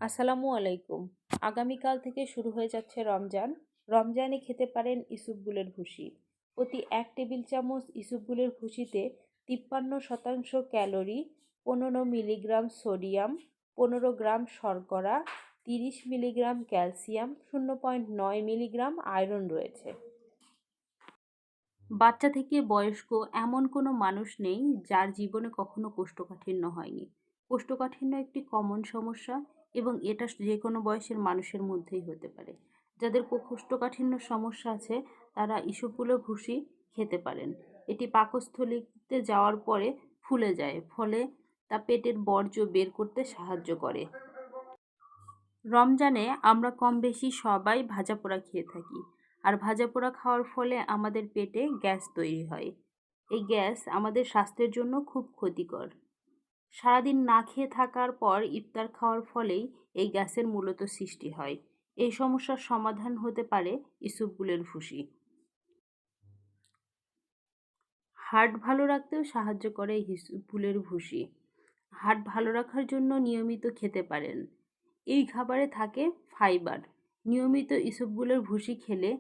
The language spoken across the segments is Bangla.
আসসালামু আলাইকুম। আগামীকাল থেকে শুরু হয়ে যাচ্ছে রমজান। রমজানে খেতে পারেন ইসবগুলের ভুসি। প্রতি ১ টেবিল চামচ ইসবগুলের ভুসিতে ৫৩% ক্যালোরি, ১৫ মিলিগ্রাম সোডিয়াম, ১৫ গ্রাম শর্করা, ৩০ মিলিগ্রাম ক্যালসিয়াম, ০.৯ মিলিগ্রাম আয়রন রয়েছে। বাচ্চা থেকে বয়স্ক এমন কোনো মানুষ নেই যার জীবনে কখনো কোষ্ঠকাঠিন্য হয়নি। কোষ্ঠকাঠিন্য একটি কমন সমস্যা এবং এটা যে কোনো বয়সের মানুষের মধ্যেই হতে পারে। যাদের কোষ্ঠকাঠিন্য সমস্যা আছে তারা ইসবগুলের ভুসি খেতে পারেন। এটি পাকস্থলীতে যাওয়ার পরে ফুলে যায়, ফলে তা পেটের বর্জ্য বের করতে সাহায্য করে। রমজানে আমরা কম বেশি সবাই ভাজাপোড়া খেয়ে থাকি। আর ভাজাপোড়া খাওয়ার ফলে আমাদের পেটে গ্যাস তৈরি হয়। এই গ্যাস আমাদের স্বাস্থ্যের জন্য খুব ক্ষতিকর। সারাদিন না খেয়ে থাকার পর ইফতার খাওয়ার ফলেই এই গ্যাসের মূলত সৃষ্টি হয়। এই সমস্যার সমাধান হতে পারে ইসবগুলের ভুসি। হার্ট ভালো রাখতেও সাহায্য করে ইসবগুলের ভুসি। হার্ট ভালো রাখার জন্য নিয়মিত খেতে পারেন। এই খাবারে থাকে ফাইবার। নিয়মিত ইসবগুলের ভুসি খেলে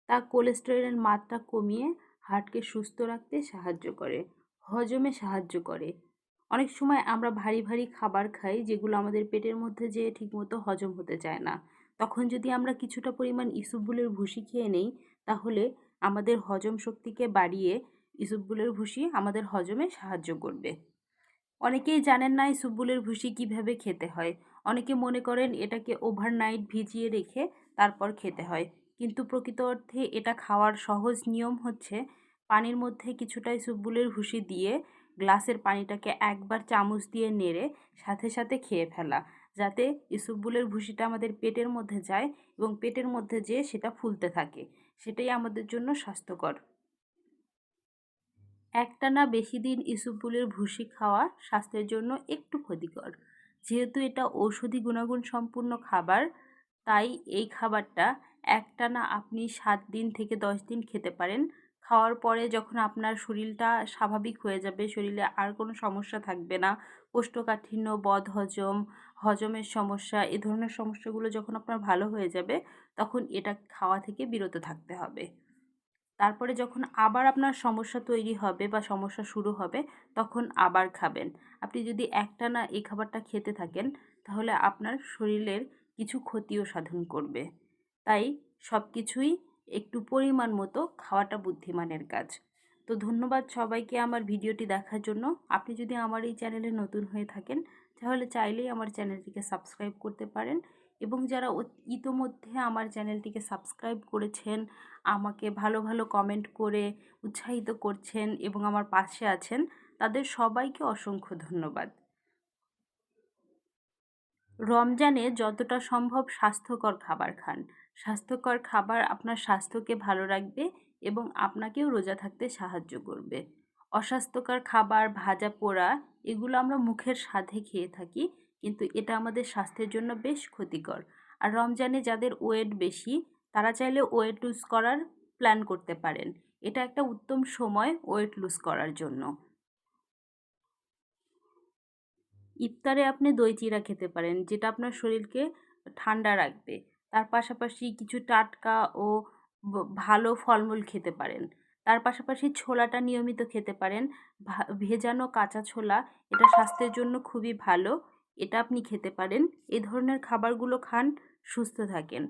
তা কোলেস্টেরলের মাত্রা কমিয়ে হার্টকে সুস্থ রাখতে সাহায্য করে, হজমে সাহায্য করে। অনেক সময় আমরা ভারী ভারী খাবার খাই যেগুলো আমাদের পেটের মধ্যে যেয়ে ঠিকমতো হজম হতে চায় না। তখন যদি আমরা কিছুটা পরিমাণ ইসবগুলের ভুসি খেয়ে নেই, তাহলে আমাদের হজম শক্তিকে বাড়িয়ে ইসবগুলের ভুসি আমাদের হজমে সাহায্য করবে। অনেকেই জানেন না ইসবগুলের ভুসি কিভাবে খেতে হয়। অনেকে মনে করেন এটাকে ওভারনাইট ভিজিয়ে রেখে তারপর খেতে হয়, কিন্তু প্রকৃত অর্থে এটা খাওয়ার সহজ নিয়ম হচ্ছে পানির মধ্যে কিছুটা ইসবগুলের ভুসি দিয়ে গ্লাসের পানিটাকে একবার চামচ দিয়ে নেড়ে সাথে সাথে খেয়ে ফেলা, যাতে ইসবগুলের ভুসিটা আমাদের পেটের মধ্যে যায় এবং পেটের মধ্যে যেয়ে সেটা ফুলতে থাকে। সেটাই আমাদের জন্য স্বাস্থ্যকর। একটানা বেশি দিন ইসবগুলের ভুসি খাওয়া স্বাস্থ্যের জন্য একটু ক্ষতিকর। যেহেতু এটা ঔষধি গুণাগুণ সম্পূর্ণ খাবার, তাই এই খাবারটা একটানা আপনি ৭ দিন থেকে ১০ দিন খেতে পারেন। খাওয়ার পরে যখন আপনার শরীরটা স্বাভাবিক হয়ে যাবে, শরীরে আর কোনো সমস্যা থাকবে না, কোষ্ঠকাঠিন্য, বদহজম, হজমের সমস্যা, এ ধরনের সমস্যাগুলো যখন আপনার ভালো হয়ে যাবে, তখন এটা খাওয়া থেকে বিরত থাকতে হবে। তারপরে যখন আবার আপনার সমস্যা তৈরি হবে বা সমস্যা শুরু হবে, তখন আবার খাবেন। আপনি যদি একটানা এই খাবারটা খেতে থাকেন, তাহলে আপনার শরীরের কিছু ক্ষতিও সাধন করবে। তাই সব কিছুই একটু পরিমাণ মতো খাওয়াটা বুদ্ধিমানের কাজ। তো ধন্যবাদ সবাইকে আমার ভিডিওটি দেখার জন্য। আপনি যদি আমার এই চ্যানেলে নতুন হয়ে থাকেন, তাহলে চাইলেই আমার চ্যানেলটিকে সাবস্ক্রাইব করতে পারেন, এবং যারা ইতোমধ্যে আমার চ্যানেলটিকে সাবস্ক্রাইব করেছেন, আমাকে ভালো ভালো কমেন্ট করে উৎসাহিত করছেন এবং আমার পাশে আছেন, তাদের সবাইকে অসংখ্য ধন্যবাদ। রমজানে যতটা সম্ভব স্বাস্থ্যকর খাবার খান। স্বাস্থ্যকর খাবার আপনার স্বাস্থ্যকে ভালো রাখবে এবং আপনাকেও রোজা থাকতে সাহায্য করবে। অস্বাস্থ্যকর খাবার, ভাজা পোড়া, এগুলো আমরা মুখের স্বাদে খেয়ে থাকি, কিন্তু এটা আমাদের স্বাস্থ্যের জন্য বেশ ক্ষতিকর। আর রমজানে যাদের ওয়েট বেশি, তারা চাইলে ওয়েট লুজ করার প্ল্যান করতে পারেন। এটা একটা উত্তম সময় ওয়েট লুজ করার জন্য। ইফতারে আপনি দই চিড়া খেতে পারেন, যেটা আপনার শরীরকে ঠান্ডা রাখবে। তার পাশাপাশি কিছু টাটকা ও ভালো ফলমূল খেতে পারেন। তার পাশাপাশি ছোলাটা নিয়মিত খেতে পারেন। ভেজানো কাঁচা ছোলা, এটা স্বাস্থ্যের জন্য খুবই ভালো। এটা আপনি খেতে পারেন। এই ধরনের খাবারগুলো খান, সুস্থ থাকেন।